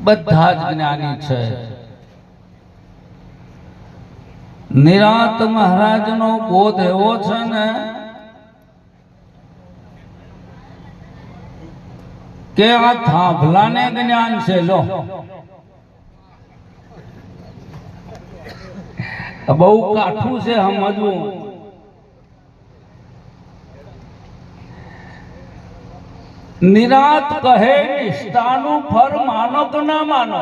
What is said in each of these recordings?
બધા જ જ્ઞાની છે। નિરાંત મહારાજનો બોધ એવો છે ને કે આ થાંભલાને જ્ઞાન છે। લો બહુ કાઠું છે સમજવું। નિરાંત કહે નિષ્ઠાનું ફળ માનો કે ના માનો,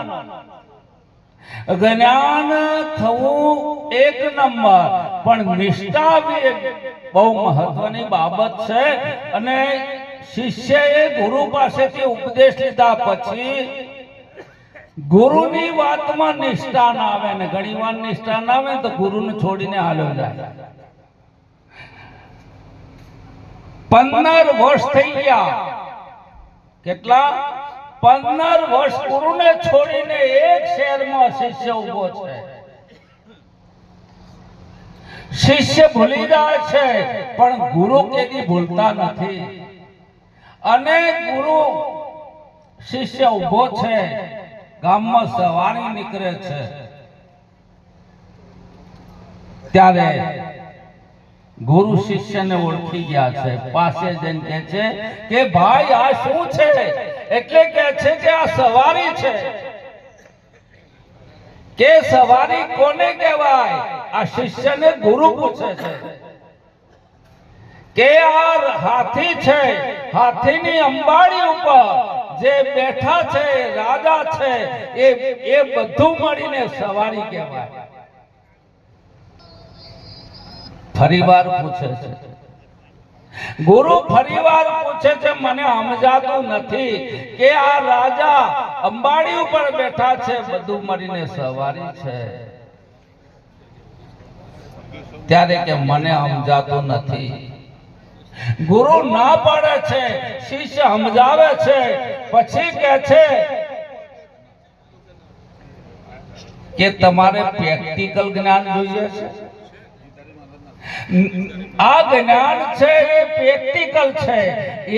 જ્ઞાન થવું એક નંબર, પણ નિષ્ઠા બી બહુ મહત્વની બાબત છે। અને શિષ્યએ ગુરુ પાસેથી ઉપદેશ લીધા પછી ગુરુની વાતમાં નિષ્ઠા ના આવે ને ઘણી વાર નિષ્ઠા ના આવે તો ગુરુને છોડીને હાલ્યો જાય। 15 વર્ષ થઈ ગયા। કેટલા? 15 વર્ષ ગુરુને છોડીને એક શહેરમાં શિષ્ય ઉભો છે। શિષ્ય ભૂલી જાય છે પણ ગુરુ કેદી ભૂલતા નથી। અને ગુરુ શિષ્ય ઉભો છે, ગામમાં સવારી નીકળે છે, ત્યારે ગુરુ શિષ્યને ઓળખી ગયા છે। પાસે જઈને કહે છે કે ભાઈ આ શું છે? એટલે કહે છે કે આ સવારી છે। કે સવારી કોને કહેવાય? આ શિષ્યને ગુરુ પૂછે છે કે આ હાથી છે, હાથીની અંબાડી ઉપર જે બેઠા છે રાજા છે, એ બધું મળીને સવારી કહેવાય। ફરીવાર પૂછે છે ગુરુ, ફરીવાર પૂછે છે, મને સમજાતું નથી કે આ રાજા અંબાડી ઉપર બેઠા છે, બધું મળીને સવારી છે। ત્યારે કે મને સમજાતું નથી। ગુરુ ના પાડે છે, શિષ્ય સમજાવે છે, પછી કહે છે કે તમારે પ્રેક્ટિકલ જ્ઞાન જોઈએ છે। આ જ્ઞાન છે એ પ્રેક્ટિકલ છે।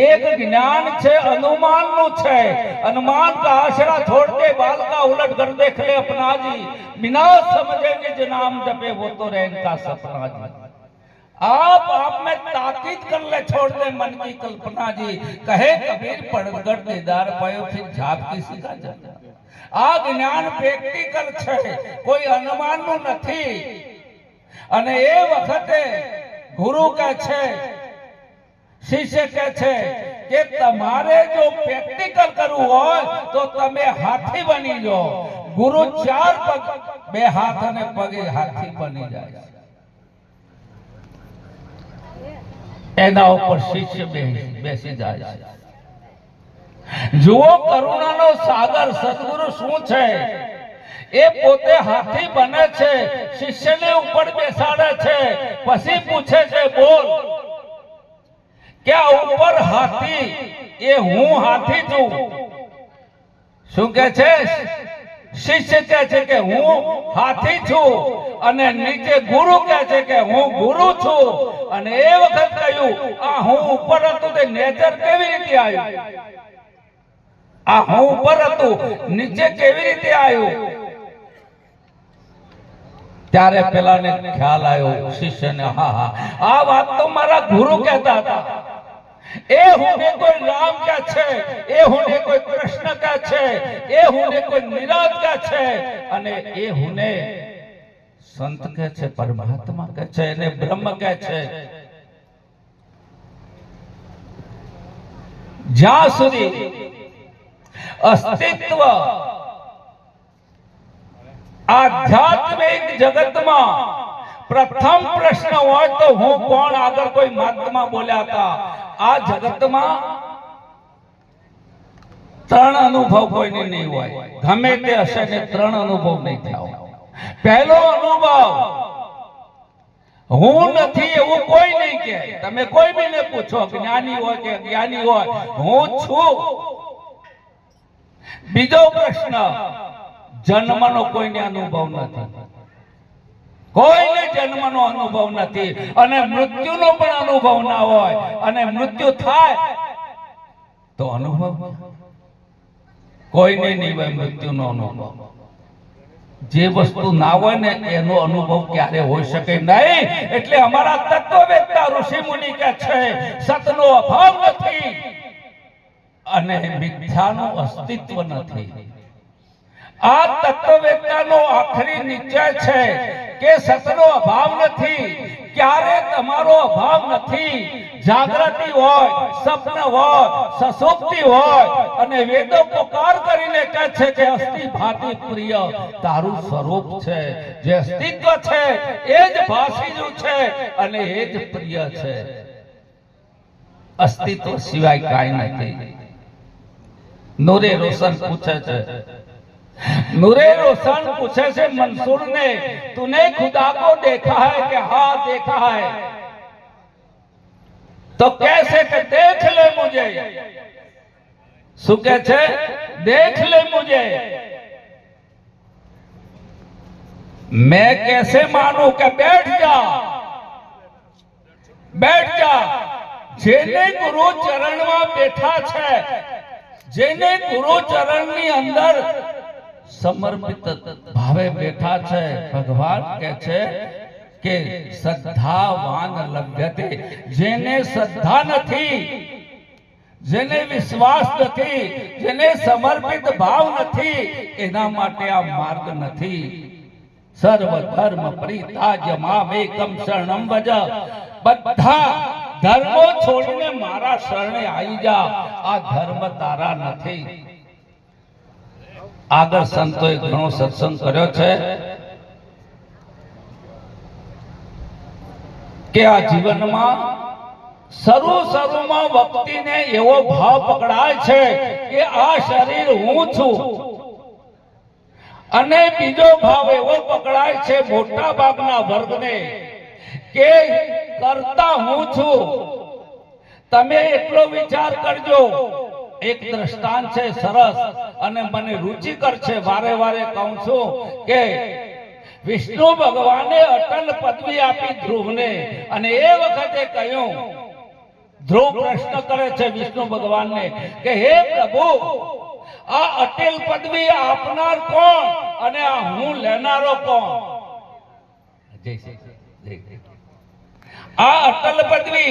એક જ્ઞાન છે अनुमान છે। अनुमान का आसरा छोड़ के बाल का उलट कर देख ले अपना जी, बिना समझे निज नाम जपे वो तो रहे इनका सपना जी। आप में ताकीद कर ले, छोड़ दे मन की कल्पना जी। कहे कबीर पड़गड़ दीदार पायो फिर झाप किसी का जाना। आ ज्ञान प्रेक्टिकल છે, કોઈ અનુમાનનું નથી। અને એ વખતે ગુરુ કહે છે, શિષ્ય કહે છે કે તમારે જો પ્રેક્ટિકલ કરવું હોય તો તમે હાથી બની જાઓ। ગુરુ 4 પગ, 2 હાથ અને પગે હાથી બની જાય। એના ઉપર શિષ્ય બેસી જાય। જુઓ કરુણાનો સાગર સદગુરુ શું છે? એ પોતે હાથી બને છે, શિષ્યને ઉપર બેસાડે છે, પછી પૂછે છે બોલ કે આ ઉપર હાથી એ હું હાથી છું? શું કહે છે? શિષ્ય કહે છે કે હું હાથી છું, અને નીચે ગુરુ કહે છે કે હું ગુરુ છું। અને એ વખત કહ્યું આ હું ઉપર હતું તે નેચર કેવી રીતે આવ્યું? આ હું ઉપર હતું નીચે કેવી રીતે આવ્યું? ત્યારે પેલાને ખ્યાલ આવ્યો શિષ્યને, હા હા આ વાત તો મારા ગુરુ કહેતા હતા। એ હુંને કોઈ રામ કહે છે, એ હુંને કોઈ કૃષ્ણ કહે છે, એ હુંને કોઈ નિરાંત કહે છે, અને એ હુંને સંત કહે છે, પરમાત્મા કહે છે, એને બ્રહ્મ કહે છે। જ્યાં સુધી અસ્તિત્વ આધ્યાત્મિક જગતમાં પ્રથમ પ્રશ્ન હોય તો હું કોણ? આગળ કોઈ મહાત્મા બોલ્યા હતા, આ જગતમાં 3 અનુભવ કોઈને નહીં હોય, ગમે તે હશે ને 3 અનુભવ નહીં થાય। પહેલો અનુભવ હું નથી એવું કોઈ નહીં કહે। તમે કોઈ બીને પૂછો, જ્ઞાની હોય કે અજ્ઞાની હોય, હું છું। બીજો પ્રશ્ન, જન્મનો કોઈને અનુભવ નથી, કોઈને જન્મનો અનુભવ નથી, અને મૃત્યુનો પણ અનુભવ ના હોય, અને મૃત્યુ થાય તો અનુભવ। કોઈને નહીં હોય મૃત્યુનો અનુભવ. જે વસ્તુ ના હોય ને એનો અનુભવ ક્યારે હોઈ શકે નહીં. એટલે અમારા તત્વવેત્તા ઋષિ મુનિ કહે છે સતનો અભાવ નથી અને મિથ્યાનું અસ્તિત્વ નથી. આ તત્વવેત્તાનો આખરી નિશ્ચય છે કે સતનો અભાવ નથી, ક્યારે તમારો અભાવ નથી. જાગૃતિ હોય, સ્વપ્ન હોય, સુષુપ્તિ હોય અને વેદો પોકાર કરીને કહે છે કે અસ્તિ ભાતિ પ્રિય તારું સ્વરૂપ છે. જે અસ્તિત્વ છે એ જ ભાષીજું છે અને એ જ પ્રિય છે. અસ્તિત્વ સિવાય કાંઈ નથી. નૂરે રોશન પૂછે છે, नूरे रोशन पूछे से मंसूर ने तूने खुदा को देखा है कि हाँ देखा है. तो कैसे कि देख ले मुझे. શું કહે છે? देख ले मुझे. मैं कैसे मानूं कि बैठ जा, बैठ जा. જેને ગુરુ ચરણમાં બેઠા છે, જેને ગુરુ ચરણની અંદર સમર્પિત ભાવે બેઠા છે, ભગવાન કહે છે કે શ્રદ્ધાવાન લભ્યતે. જેને શ્રદ્ધા નથી, જેને વિશ્વાસ નથી, જેને સમર્પિત ભાવ નથી, એના માટે આ માર્ગ નથી. સર્વ ધર્મ પરિત્યાજ્ય મામેકમ શરણમ ભજ. બધા ધર્મો છોડીને મારા શરણે આવી જા. આ ધર્મ તારા નથી. આગળ સંતોએ ઘણો સત્સંગ કર્યો છે કે આ જીવનમાં શરૂમાં વ્યક્તિને એવો ભાવ પકડાય છે કે આ શરીર હું છું, અને બીજો ભાવ એવો પકડાય છે મોટા ભાગના વર્ગને કે કરતા હું છું. તમે એટલો વિચાર કરજો. એક દ્રષ્ટાંત છે સરસ અને મને રુચિકર છે, વારે વારે કહું છું કે વિષ્ણુ ભગવાને અટલ પદવી આપી ધ્રુવને, અને એ વખતે કહ્યું, ધ્રુવ પ્રશ્ન કરે છે વિષ્ણુ ભગવાનને કે હે પ્રભુ, આ અટલ પદવી આપનાર કોણ અને આ હું લેનારો કોણ? આ અટલ પદવી